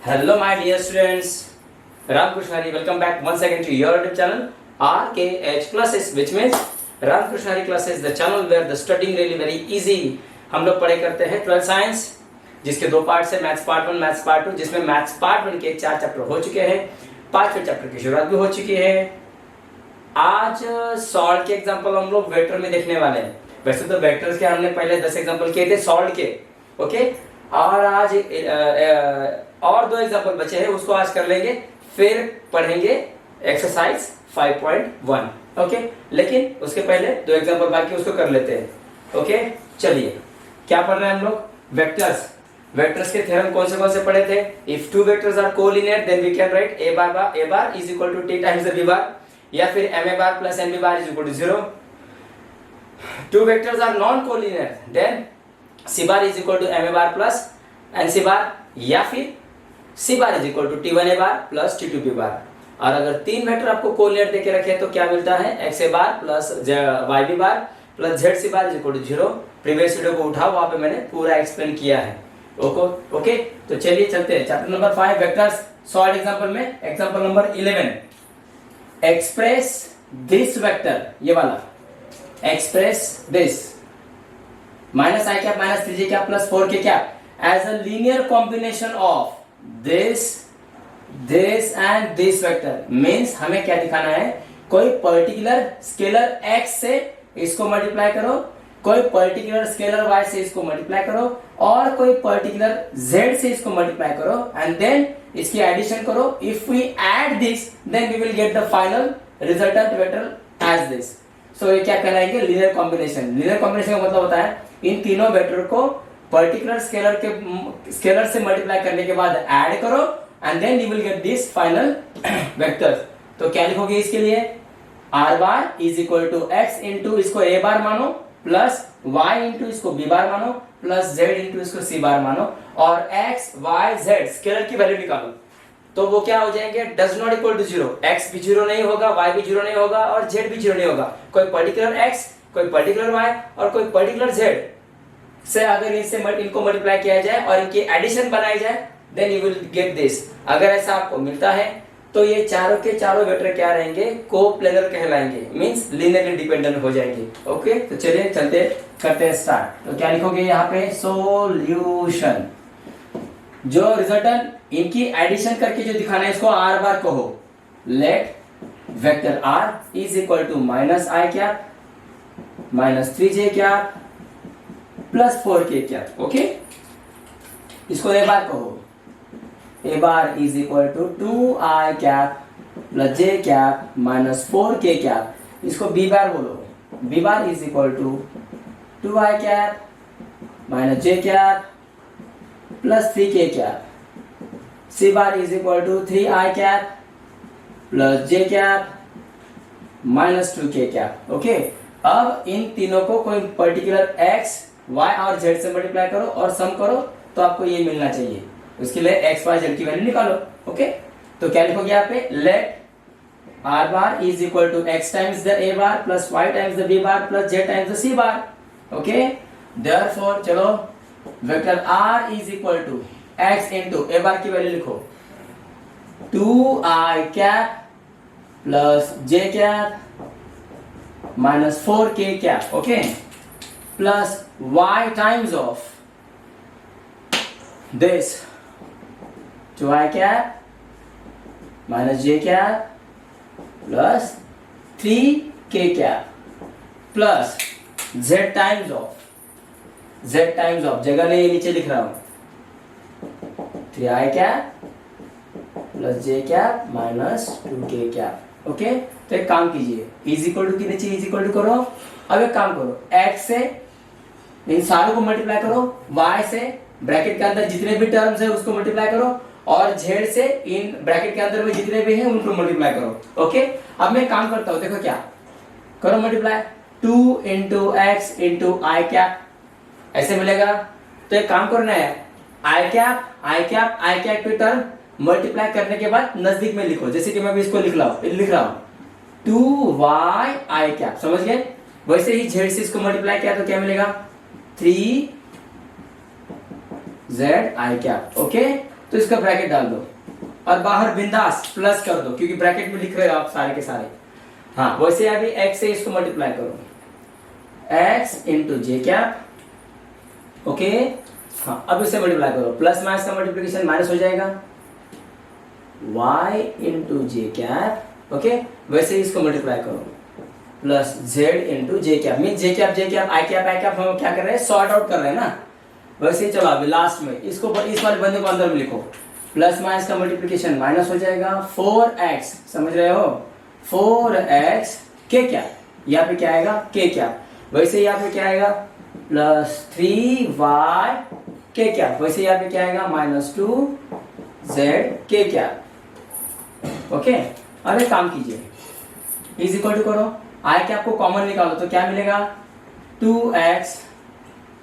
Hello, my dear students. Ram Krishnari, welcome back once again to your YouTube channel RKH Classes, which means Ram Krishnari Classes, the channel where the studying really very easy. हम लोग पढ़ाई करते हैं 12th science, जिसके दो parts है, maths part 1, maths part 2, जिसमें maths part 1 के 4 चैप्टर हो चुके हैं, 5वें चैप्टर की शुरुआत भी हो चुकी है। आज सॉल्ट के एग्जांपल हम लोग वेक्टर में देखने वाले हैं। वैसे तो वेक्टर्स के हमने पहले 10 एग्जांपल किए थे सॉल्ट के, ओके। और आज और 2 एग्जांपल बचे हैं, उसको आज कर लेंगे, फिर पढ़ेंगे एक्सरसाइज 5.1, ओके। लेकिन उसके पहले 2 एग्जांपल बाकी, उसको कर लेते हैं, ओके। चलिए, क्या पढ़ रहे हैं हम लोग? वेक्टर्स। वेक्टर्स के थ्योरम कौन से पढ़े थे? If two vectors are collinear then we can write a bar is equal to t times b bar, या फिर ma bar plus nb bar is equal to 0. Two vectors are non collinear then c bar is equal to ma bar plus nc bar, या फिर c bar is equal to t1a bar plus t2b bar. और अगर 3 vector आपको collinear देके रखे तो क्या मिलता है? xa bar plus yb bar plus zc bar is equal to 0. Previous video को उठाओ, वहां पे मैंने पूरा एक्सप्लेन किया है, ओके। तो चलिए चलते हैं chapter number 5 vectors solve example में। Example number 11, express this vector, ये वाला express this minus I cap minus 3j cap plus 4k cap as a linear combination of this and this vector. Means हमें क्या दिखाना है? कोई particular scalar x से इसको मल्टीप्लाई करो, कोई पर्टिकुलर स्केलर y से इसको मल्टीप्लाई करो, और कोई पर्टिकुलर z से इसको मल्टीप्लाई करो, एंड देन इसकी एडिशन करो। If we add this then we will get the final resultant vector as this. So ये क्या कहलाएंगे? Linear combination. लीनियर कॉम्बिनेशन का मतलब होता है इन तीनों वेक्टर को पर्टिकुलर स्केलर से मल्टीप्लाई करने के बाद ऐड करो, and then you will get this final vector. तो क्या लिखोगे इसके लिए? r bar is equal to x into इसको a बार मानो, प्लस y इंटू इसको b बार मानो, प्लस z इंटू इसको c बार मानो, और x y z स्केलर की वैल्यू निकालो। तो वो क्या हो जाएंगे? Does not equal to 0। x भी 0 नहीं होगा, y भी 0 नहीं होगा, और z भी 0 नहीं होगा। कोई पर्टिकुलर x, कोई पर्टिकुलर y और कोई पर्टिकुलर z से अगर इनको मल्टीप्लाई किया जाए और इनकी एडिशन बनाई जाए then you will get this. अगर ऐसा आपको मिलता है तो ये चारों के चारों वेक्टर क्या रहेंगे? कोप्लेनर कहलाएंगे, मींस लीनियरली डिपेंडेंट हो जाएंगे, ओके। तो चलिए चलते करते हैं स्टार्ट। तो क्या लिखोगे यहाँ पे? सॉल्यूशन। जो रिजल्टेंट इनकी एडिशन करके जो दिखाना है इसको r बार कहो। Let vector r is equal to minus I cap minus 3j cap plus 4k cap, okay. इसको a बार कहो। a bar is equal to 2i cap plus j cap minus 4k cap. इसको b bar बोलो। b bar is equal to 2i cap minus j cap plus 3k cap. c bar is equal to 3i cap plus j cap minus 2k cap, okay. अब इन तीनों को कोई particular x, y और z से multiply करो और सम करो, तो आपको ये मिलना चाहिए। उसके लिए x, y, z की वैल्यू निकालो, ओके। तो क्या लिखोगे यहाँ पे? Let r bar is equal to x times the a bar plus y times the b bar plus z times the c bar, okay. Therefore चलो vector r is equal to x into a bar की value लिखो 2i cap plus j cap minus 4k cap, okay, plus y times of this 2i cap minus j cap plus 3k cap plus z times of जगह नहीं, नीचे लिख रहा हूं 3i cap plus j cap minus 2k cap, okay. तो एक काम कीजिए, इज इक्वल टू के नीचे इज इक्वल टू करो। अब एक काम करो, x से इन सारों को मल्टीप्लाई करो, y से ब्रैकेट के अंदर जितने भी टर्म्स है उसको मल्टीप्लाई करो, और z से इन ब्रैकेट के अंदर में जितने भी हैं उनको मल्टीप्लाई करो, ओके। अब मैं काम करता हूं, देखो क्या करो, मल्टीप्लाई 2 इंटू एक्स इंटू आई कैप, ऐसे मिलेगा। तो एक काम करना है, आई कैप पे टर्म मल्टीप्लाई करने के बाद नजदीक में लिखो, जैसे कि मैं भी इसको लिख रहा हूं 2y आई कैप, समझ गए? वैसे ही z से इसको मल्टीप्लाई किया तो क्या मिलेगा? 3 z i कैप, ओके। तो इसका ब्रैकेट डाल दो और बाहर बिंदास प्लस कर दो, क्योंकि ब्रैकेट में लिख रहे हो आप सारे के सारे। हाँ, वैसे अभी x से इसको मल्टीप्लाई करो, x into J cap, okay. हाँ, अब इसे मल्टीप्लाई करो, प्लस माइनस का मल्टीप्लिकेशन माइनस हो जाएगा, y into J cap, okay. वैसे इसको मल्टीप्लाई करो, plus z into J cap, mean जे कैप आई कैप हम क्या कर रहे हैं, सॉर्ट आउट कर रहे हैं ना। वैसे ही चलो अभी लास्ट में इसको, इस वाले बंदे को अंदर में लिखो, प्लस माइनस का मल्टीप्लिकेशन माइनस हो जाएगा, 4x, समझ रहे हो, 4x के क्या, यहाँ पे क्या आएगा के क्या, वैसे यहाँ पे क्या आएगा प्लस 3y के क्या, वैसे यहाँ पे क्या आएगा -2z के क्या, ओके। अब एक काम कीजिए, इज इक्वल टू करो, आई कैप को कॉमन निकालो तो क्या मिलेगा 2x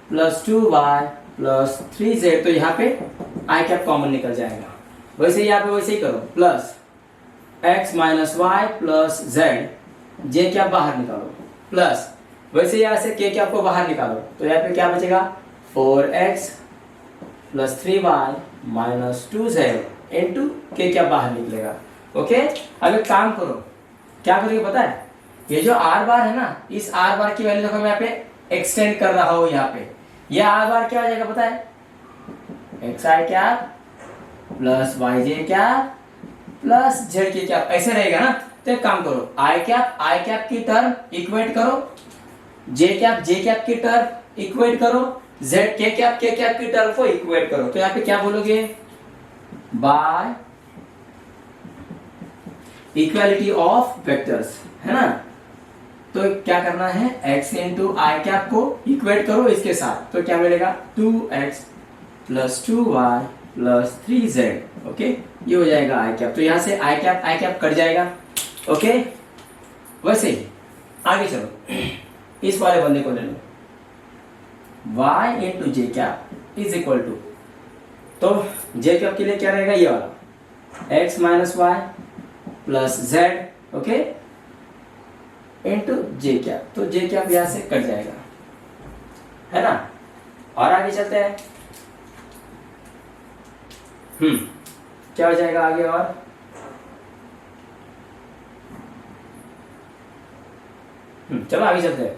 plus 2y plus 3z, तो यहाँ पे आई कैप कॉमन निकल जाएगा। वैसे यहाँ पे वैसे ही करो, plus x minus Y plus z, J cap बाहर निकालो, प्लस वैसे यहाँ से के कैप को बाहर निकालो, तो यहाँ पे क्या बचेगा 4x plus 3y minus 2z into के कैप बाहर निकलेगा, ओके। अब एक काम करो, क्या करोगे पता है, ये जो r बार है ना, इस r बार की वैल्यू देखो मैं यहाँ पे एक्सटेंड कर रहा हूँ, यहाँ पे ये r बार क्या हो जाएगा पता है, xi cap plus yj cap plus z के कैप, ऐसे रहेगा ना। तो एक काम करो, आई कैप की टर्म इक्वेट करो, जे कैप की टर्म इक्वेट करो, z के कैप की टर्म को इक्वेट करो, तो यहाँ पे क्या बोलोगे, बाय इक्वालिटी ऑफ वेक्टर्स, है ना। तो क्या करना है, x इंटू आई कैप को इक्वेट करो इसके साथ, तो क्या मिलेगा 2x plus 2y plus 3z, okay. ये हो जाएगा आई कैप, तो यहां से आई कैप कट जाएगा, ओके। वैसे ही आगे चलो, इस वाले बंदे को ले लो, y into J cap is equal to, तो जे कैप के लिए क्या रहेगा, ये वाला x minus Y plus z, okay, into J cap, तो जे कैप यहां से कट जाएगा, है ना। और आगे चलते हैं, क्या हो जाएगा आगे, और चलो आगे चलते हैं,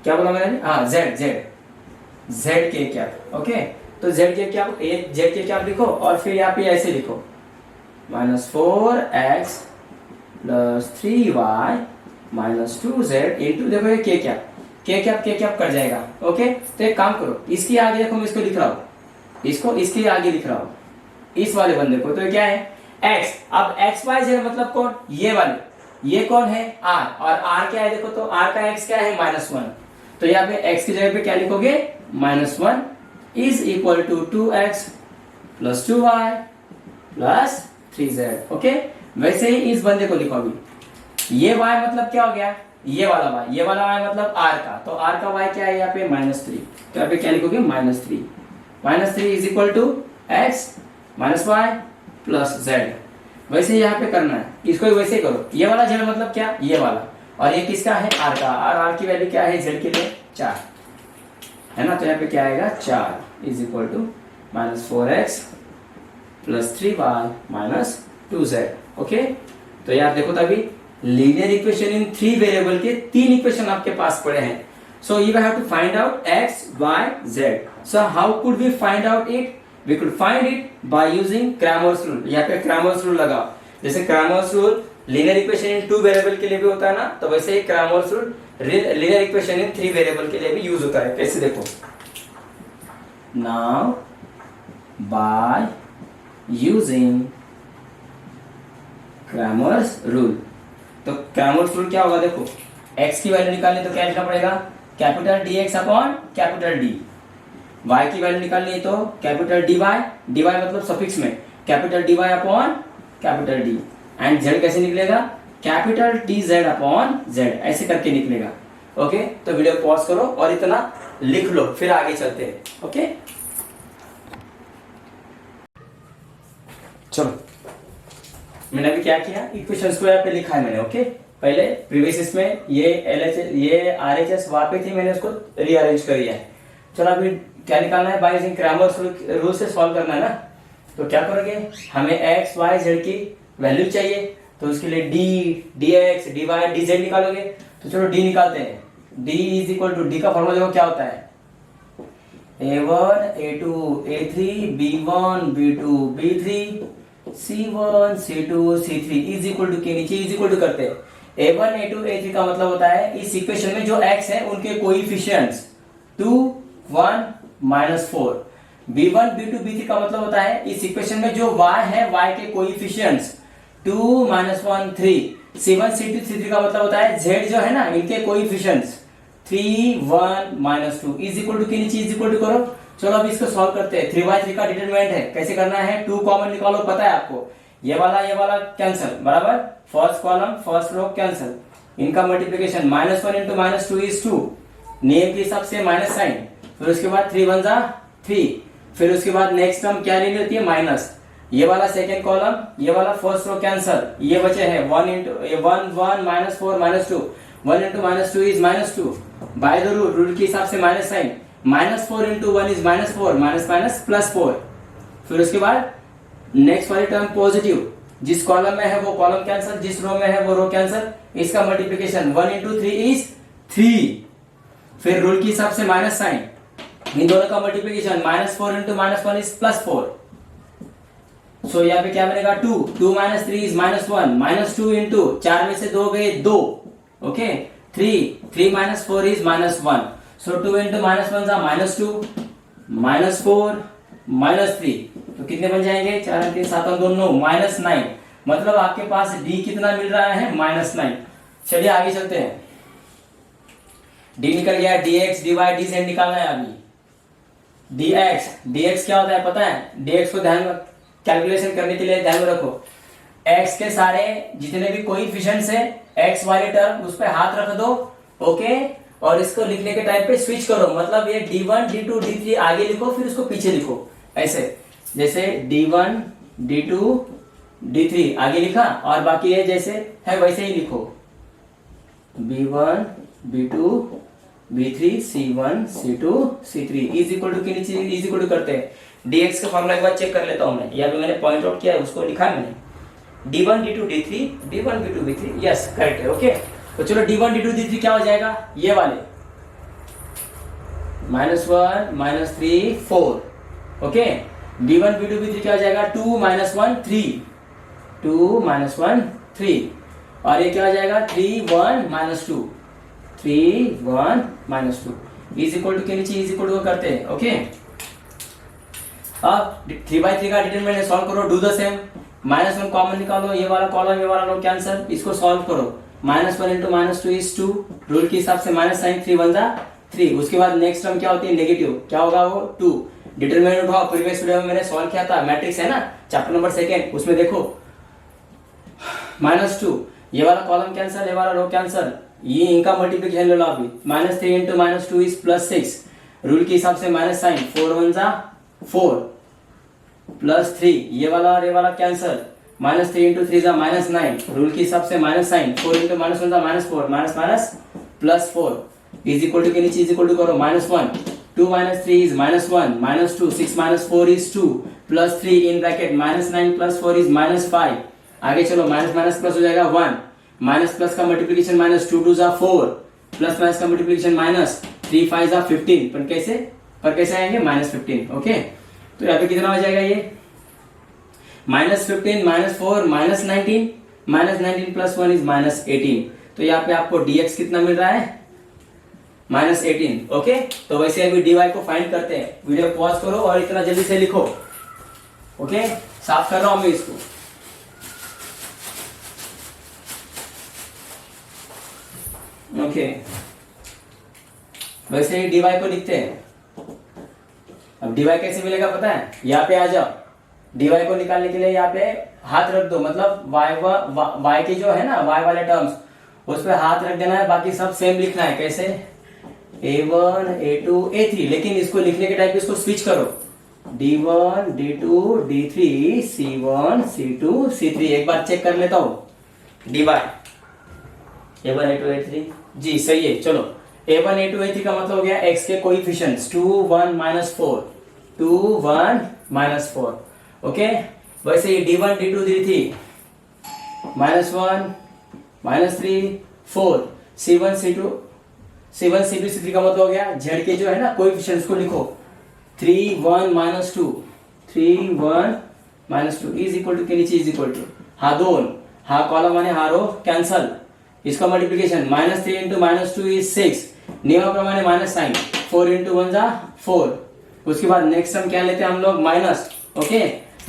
क्या बोला मैंने, हाँ z के कैप, ओके। तो z के कैप लिखो और फिर यहाँ पे ऐसे लिखो -4x plus 3y minus 2z into, देखो ये के कैप कट जाएगा, ओके। तो एक काम करो, इसके आगे देखो मैं इसको लिख रहा हूँ, इसको इसके आगे लिख रहा हूँ, इस वाले बंदे को, तो क्या है x, अब x y z मतलब कौन, ये वाले, ये कौन है r, और r क्या है देखो, तो r का x क्या है -1, तो यहाँ पे x की जगह पे क्या लिखोगे -1 is equal to 2x plus 2y plus 3z, okay. वैसे ही इस बंदे को लिखो अभी, ये y मतलब क्या हो गया, ये वाला y मतलब r का, तो r का y क्या है यहाँ पे -3, तो यहाँ पे क्या लिखोगे -3 is equal to x minus Y plus Z. वैसे ही यहाँ पे करना है, इसको वैसे ही करो, ये वाला जेड मतलब क्या, ये वाला, और ये किसका है आर का, आर की वैल्यू क्या है जेड के लिए 4, है ना। तो यहाँ पे क्या आएगा 4 is equal to -4x plus 3y minus 2z, okay. तो यार देखो तो अभी लीनियर इक्वेशन इन 3 वेरिएबल के 3 इक्वेशन आपके पास पड़े हैं। So you have to find out x, y, z. So how could we find out it? We could find it by using Cramer's rule. यहाँ पे Cramer's rule लगाओ, जैसे Cramer's rule linear equation in 2 variable के लिए भी होता है ना, तो वैसे ही Cramer's rule linear equation in 3 variable के लिए भी यूज होता है। कैसे देखो, now by using Cramer's rule, तो Cramer's rule क्या होगा देखो, x की वैल्यू निकालनी तो क्या लिखना पड़ेगा, capital dx upon capital d, y की वैल्यू निकालनी है तो कैपिटल dy मतलब सफिक्स में capital dy upon capital d, and z कैसे निकलेगा, कैपिटल dz अपॉन z, ऐसे करके निकलेगा। ओके, तो वीडियो पॉज करो और इतना लिख लो, फिर आगे चलते हैं। ओके चलो, मैंने अभी क्या किया, इक्वेशंस को यहाँ पे लिखा है मैंने। ओके, पहले प्रीवियस इसमें ये LHS ये RHS वहां पे थी, मैंने उसको रीअरेंज कर दिया है। चलो अभी क्या निकालना है, बाय यूजिंग क्रैमर्स रूल से सॉल्व करना है ना। तो क्या करोगे, हमें एक्स वाई जेड की वैल्यू चाहिए, तो उसके लिए D, D X, D Y, D Z निकालोगे। तो चलो डी निकालते हैं। D is equal to, D का फॉर्मूला देखो क्या होता है, A1 A2 A3 B1 B2 B3 C1 C2 C3 is equal to के नीचे इज इक्वल टू करते हैं। A1 A2 A3 का मतलब होता है इस इक्वेशन में जो x है उनके कोएफिशिएंट्स 2 1 -4। B1 B2 B3 का मतलब होता है इस इक्वेशन में जो y है y के कोएफिशिएंट्स 2 -1 3। C1 C2 C3 का मतलब होता है z जो है ना इनके कोएफिशिएंट्स 3 1 -2 इज इक्वल टू के नीचे इज इक्वल टू करो। चलो अब इसको सॉल्व करते हैं। 3/3 का डिटरमिनेंट है, कैसे करना है, 2 कॉमन निकालो, पता है आपको, ये वाला कैंसिल, बराबर, first column first row cancel, इनका मल्टीप्लिकेशन -1 इंटू -2 इज 2, नेम के हिसाब से माइनस साइन, फिर उसके बाद 3 1 जा 3, फिर उसके बाद नेक्स्ट टर्म क्या ले लेती है माइनस, ये वाला सेकेंड कॉलम, ये वाला फर्स्ट रो कैंसिल, ये बचे है 1 into 1 1 -4 -2, 1 into -2 is -2, by the rule के हिसाब से minus sign, -4 into 1 is -4, minus minus +4, फिर उसके बाद नेक्स्ट वाली टर्म पॉजिटिव, जिस कॉलम में है वो कॉलम कैंसिल, जिस रो में है वो रो कैंसिल, इसका मल्टीप्लिकेशन 1 इंटू 3 इज 3, फिर रूल के हिसाब से माइनस साइन, इन दोनों का मल्टीप्लिकेशन -4 इंटू -1 इज +4, सो यहाँ पे क्या बनेगा 2 2 -3 इज -1, -2 इंटू 4 में से 2 गए 2, ओके, 3 3 -4 इज -1, सो 2 इंटू -1 जा -2 -4 -3, तो कितने बन जाएंगे, 4 3 7 2 9 -9, मतलब आपके पास d कितना मिल रहा है -9। चलिए आगे चलते हैं। d निकल गया, dx dy dz निकालना है अभी। dx क्या होता है पता है, dx को ध्यान में कैलकुलेशन करने के लिए ध्यान में रखो, x के सारे जितने भी कोएफिशिएंट्स है x वाले टर्म उस पर हाथ रख दो, ओके, और इसको लिखने के टाइम पे स्विच करो, मतलब ये d1 d2 d3 आगे लिखो फिर उसको पीछे लिखो, ऐसे जैसे d1 d2 d3 आगे लिखा और बाकी ये जैसे है वैसे ही लिखो, b1 b2 b3 c1 c2 c3 is equal to के नीचे इज इक्वल टू करते हैं। dx का फॉर्मूला एक बार चेक कर लेता हूं मैं, या भी मैंने पॉइंट आउट किया है उसको लिखा है मैंने, d1 d2 d3 d1 b2 b3, yes correct है, ओके। तो चलो d1 d2 d3 क्या हो जाएगा, ये वाले -1 -3 4, ओके, d1 b2 b3 क्या हो जाएगा 2 -1 3 2 -1 3, और ये क्या हो जाएगा 3 1 -2 3 1 -2 इज इक्वल टू के नीचे इज इक्वल टू करते हैं, ओके। अब 3/3 का डिटरमिनेंट सॉल्व करो, डू द सेम, -1 कॉमन निकालो, ये वाला कॉलम ये वाला लो कैंसिल, इसको सॉल्व करो, -1 इंटू -2 इज 2, रूल के हिसाब से माइनस साइन 3 1 जा 3, उसके बाद नेक्स्ट टर्म क्या होती है नेगेटिव, क्या होगा वो 2, डिटरमिनेंट उठाओ, प्रीवियस वीडियो में मैंने सॉल्व किया था, मैट्रिक्स है ना चैप्टर नंबर 2 उसमें देखो, -2, ये वाला कॉलम कैंसिल ये वाला रो कैंसिल, ये इनका मल्टीप्लिकेशन ले लो अभी, -3 इंटू -2 इज +6, रूल के हिसाब से माइनस साइन 4 1 जा 4 +3, ये वाला और ये वाला कैंसिल, -3 इंटू 3 जा -9, रूल के हिसाब से माइनस साइन 4 इंटू -1 जा -4, minus minus +4 is equal to के नीचे इज इक्वल टू करो, -1 2 -3 is -1 -2 6 -4 is 2 +3 in bracket -9 +4 is -5, आगे चलो माइनस माइनस प्लस हो जाएगा 1, माइनस प्लस का मल्टीप्लिकेशन -2 2 जा 4, प्लस माइनस का मल्टीप्लिकेशन -3 5 जा 15, पर कैसे आएंगे -15, ओके। तो यहाँ पे कितना हो जाएगा ये -15 -4 -19 -19 + 1 इज -18, तो यहाँ पे आपको dx कितना मिल रहा है -18, ओके। तो वैसे अभी dy को फाइंड करते हैं, वीडियो पॉज करो और इतना जल्दी से लिखो, ओके। साफ कर रहा हूं मैं इसको, ओके। वैसे ही dy को लिखते हैं। अब dy कैसे मिलेगा पता है, यहाँ पे आ जाओ, dy को निकालने के लिए यहाँ पे हाथ रख दो, मतलब y के जो है ना y वाले टर्म्स उस पे हाथ रख देना है, बाकी सब सेम लिखना है, कैसे a1 a2 a3, लेकिन इसको लिखने के टाइप इसको स्विच करो, d1 d2 d3 c1 c2 c3, एक बार चेक कर लेता हूं dy a1 a2 a3, जी सही है। चलो a1 a2 a3 का मतलब हो गया x के कोएफिशिएंट्स 2 1 -4 2 1 -4, ओके, वैसे ही D1 D2 D3 -1 -3 4 C1 C2 C3 का मतलब हो गया Z के जो है ना कोएफिशिएंट्स को लिखो 3 1 -2 3 1 -2 इज इक्वल टू के नीचे इज इक्वल टू हा दोन हा कॉलम आणि हा रो कैंसल, इसका मल्टीप्लिकेशन -3 इंटू -2 इज 6, नियमाप्रमाणे माइनस साइन 4 इंटू 1 जा 4, उसके बाद नेक्स्ट हम क्या लेते हैं हम लोग माइनस, ओके,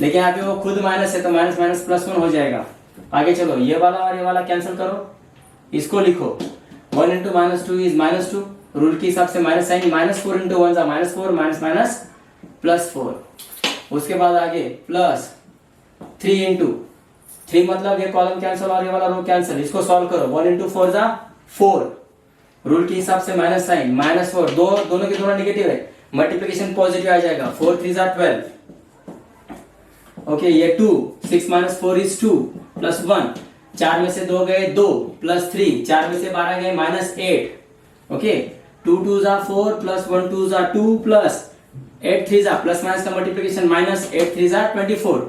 लेकिन यहाँ पे वो खुद माइनस है तो माइनस माइनस +1 हो जाएगा। आगे चलो ये वाला और ये वाला कैंसिल करो, इसको लिखो 1 इंटू -2 इज -2, रूल के हिसाब से माइनस साइन -4 इंटू 1 जा -4 माइनस माइनस +4, उसके बाद आगे +3 इंटू 3 मतलब ये कॉलम कैंसिल और ये वाला रो कैंसिल, इसको सॉल्व करो 1 इंटू 4 जा 4, रूल के हिसाब से माइनस साइन -4 दोनों के दोनों निगेटिव है, मल्टीप्लिकेशन पॉजिटिव आ जाएगा 4 3 जा 12, ओके, ये 2 6 -4 इज 2 +1, 4 में से 2 गए 2 +3, 4 में से 12 गए -8, ओके, 2 2 जा 4 +1 2 जा 2 +8 3 जा प्लस माइनस का मल्टीप्लिकेशन -8 3 जा 24,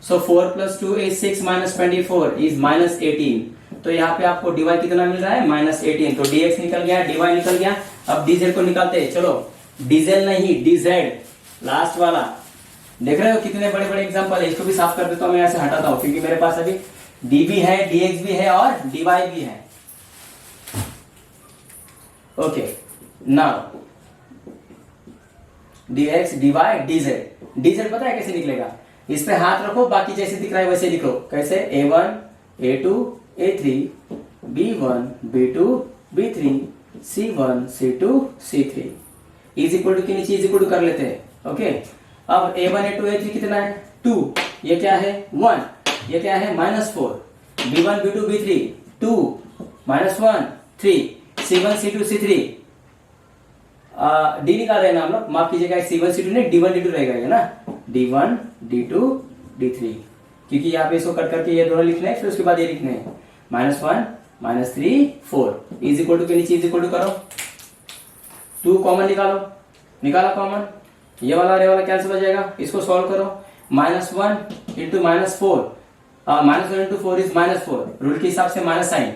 so 4 + 2 is 6 -24 is -18, तो यहाँ पे आपको dy कितना मिल रहा है -18, तो dx निकल गया dy निकल गया। अब dz को निकालते हैं, चलो dz नहीं dz लास्ट वाला, देख रहे हो कितने बड़े बड़े एग्जांपल है, इसको भी साफ कर देता हूँ मैं, यहाँ से हटाता हूँ क्योंकि मेरे पास अभी d भी है dx भी है और dy भी है। Okay, now dx dy dz, dz पता है कैसे निकलेगा, इस पे हाथ रखो, बाकी जैसे दिख रहा है वैसे लिखो, कैसे a1 a2 a3 b1 b2 b3 c1 c2 c3 is equal to के नीचे इज इक्वल टू कर लेते हैं। ओके, अब a1 a2 a3 कितना है 2, ये क्या है 1, ये क्या है -4, b1 b2 b3 2 -1 3 c1 c2 c3 D निकाल रहे हैं ना हम लोग, माफ कीजिएगा c1 c2 नहीं d1 d2 रहेगा ये ना, d1 d2 d3, क्योंकि यहाँ पे इसको कट करके ये दोनों लिखने हैं, फिर उसके बाद ये लिखने हैं -1 -3 4 इज इक्वल टू के नीचे इज इक्वल टू करो, 2 कॉमन निकालो, निकाला कॉमन, ये वाला और ये वाला कैंसिल हो जाएगा, इसको सॉल्व करो -1 इंटू -4 -1 इंटू 4 इज -4, रूल के हिसाब से minus sign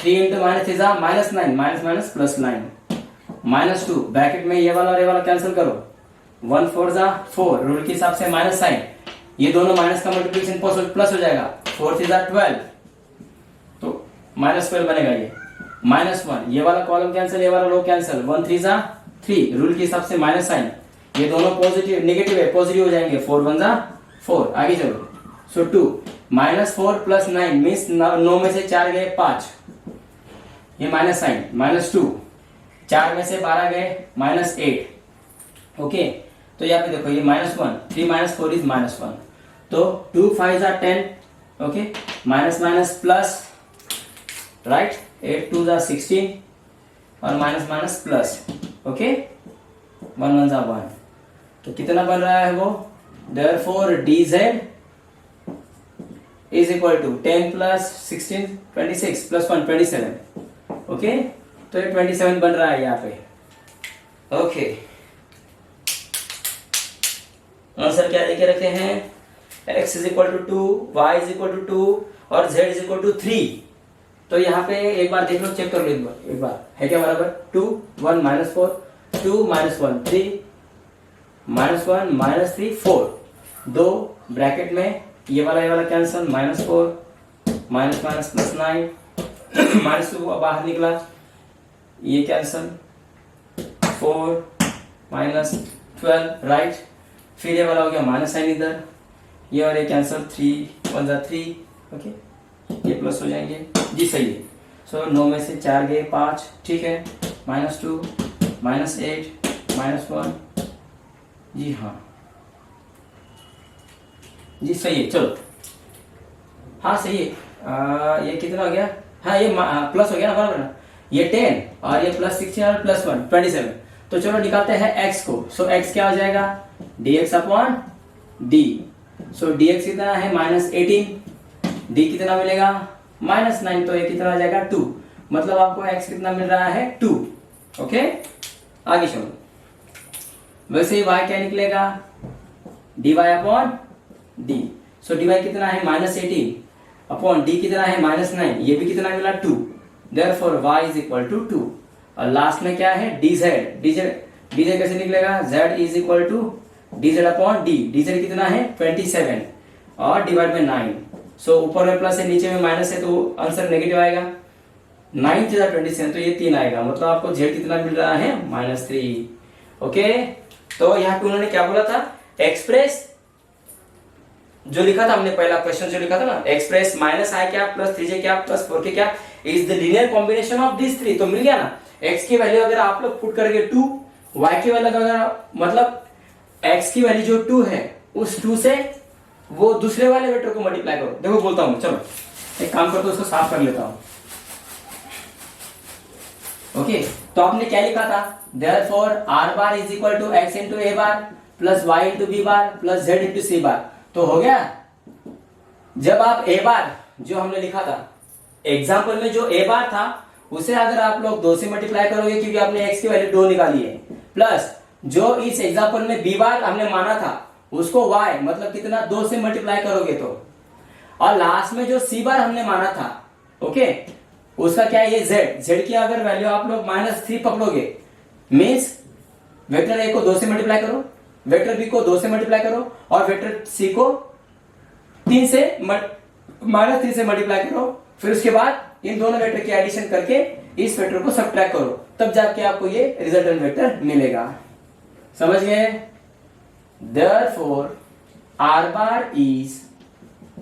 3 into -9 minus +9 -2, bracket में ये वाला और ये वाला कैंसिल करो 1 4 जा 4, रूल के हिसाब से माइनस साइन, ये दोनों माइनस का मल्टीप्लिकेशन प्लस हो जाएगा 4 3 जा 12, तो -12 बनेगा ये -1, ये वाला कॉलम कैंसिल ये वाला रो कैंसिल 1 3 जा 3, रूल के हिसाब से माइनस साइन, ये दोनों पॉजिटिव नेगेटिव है पॉजिटिव हो जाएंगे 4 1 जा 4, आगे चलो, सो 2 -4 + 9 मींस 9 में से 4 गए 5, ये माइनस साइन -2, 4 में से 12 गए -8, ओके, तो यहाँ पे देखो ये -1 3 - 4 इज -1, तो 2 5 जा 10, ओके, माइनस प्लस, राइट, 8 2 जा 16 और माइनस प्लस, ओके, 1 1 जा 1, तो कितना बन रहा है वो, therefore dz is equal to 10 + 16 26 + 1 27, okay, तो ये 27 बन रहा है यहाँ पे। ओके, आंसर क्या देके रखे हैं, x is equal to 2, y is equal to 2 और z इज इक्वल टू 3, तो यहाँ पे एक बार देख लो, चेक कर लो एक बार है क्या बराबर, 2 1 -4 2 -1 3 -1 -3 4, 2 ब्रैकेट में ये वाला कैंसिल -4 -9 -2 बाहर निकला, ये कैंसिल 4 -12, राइट, फिर ये वाला हो गया माइनस साइन इधर, ये और ये कैंसिल 3 1 जा 3, ओके, ये प्लस हो जाएंगे जी, सही है। सो 9 में से 4 गए 5, ठीक है, -2 -8 -1, जी हाँ जी सही है, चलो हाँ सही है, ये कितना हो गया, हाँ ये प्लस हो गया ना, बराबर ना, ये 10 और ये +16 और +1 27, तो चलो निकालते हैं x को, सो x क्या हो जाएगा dx/d, सो dx कितना है -18, d कितना मिलेगा -9, तो ये कितना आ जाएगा 2, मतलब आपको x कितना मिल रहा है 2, ओके, आगे चलो, वैसे ही y क्या निकलेगा, dy अपॉन डी। सो dy कितना है -18 अपॉन डी कितना है -9, ये भी कितना मिला 2, therefore y is equal to 2। और लास्ट में क्या है dz, dz कैसे निकलेगा, z is equal to dz upon D, dz कितना है 27 और डिवाइड बाय 9। सो ऊपर में प्लस है नीचे में माइनस है तो आंसर नेगेटिव आएगा, 9 × 27 तो ये 3 आएगा, मतलब आपको z कितना मिल रहा है -3। ओके, तो यहाँ पे उन्होंने क्या बोला था, एक्सप्रेस जो लिखा था हमने पहला क्वेश्चन जो लिखा था ना, एक्सप्रेस -i क्या प्लस 3j क्या प्लस 4k क्या is the linear combination of this 3। तो मिल गया ना, x की वैल्यू अगर आप लोग पुट करेंगे 2, y की वैल्यू अगर मतलब x की वैल्यू जो 2 है उस 2 से वो दूसरे वाले वेक्टर को मल्टीप्लाई करो। देखो बोलता हूं, चलो एक काम करता हूं, उसको साफ कर लेता हूं। ओके, तो आपने क्या लिखा था, therefore r bar is equal to x into a bar plus y into b bar plus z into c bar. तो हो गया, जब आप a बार जो हमने लिखा था एग्जाम्पल में, जो a बार था उसे अगर आप लोग 2 से मल्टीप्लाई करोगे क्योंकि आपने x की वैल्यू 2 निकाली है, प्लस जो इस एग्जाम्पल में b बार हमने माना था उसको y मतलब कितना 2 से मल्टीप्लाई करोगे तो, और लास्ट में जो c बार हमने माना था, ओके, उसका क्या है ये z की अगर वैल्यू आप लोग -3 पकड़ोगे, मीन्स वेक्टर a को 2 से मल्टीप्लाई करो, वेक्टर b को 2 से मल्टीप्लाई करो और वेक्टर c को 3 से -3 से मल्टीप्लाई करो, फिर उसके बाद इन दोनों वेक्टर की एडिशन करके इस वेक्टर को सब्ट्रैक्ट करो, तब जाके आपको ये रिजल्टेंट वेक्टर मिलेगा। समझ गए? Therefore r bar is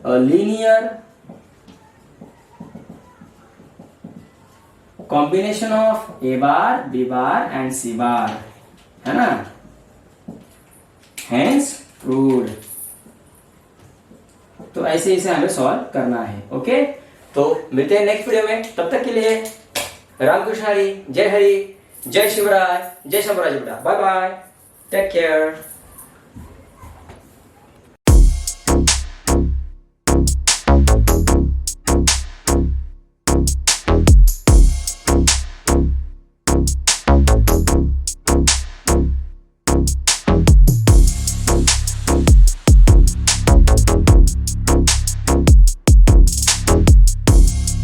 a linear combination of a bar, b bar and c bar, है ना, hence proved। तो ऐसे इसे हमें सॉल्व करना है। ओके, तो मिलते हैं नेक्स्ट वीडियो में, तब तक के लिए रामकृष्ण हरी, जय हरि, जय शिवराय, जय शंभराज बेटा, बाय बाय, टेक केयर।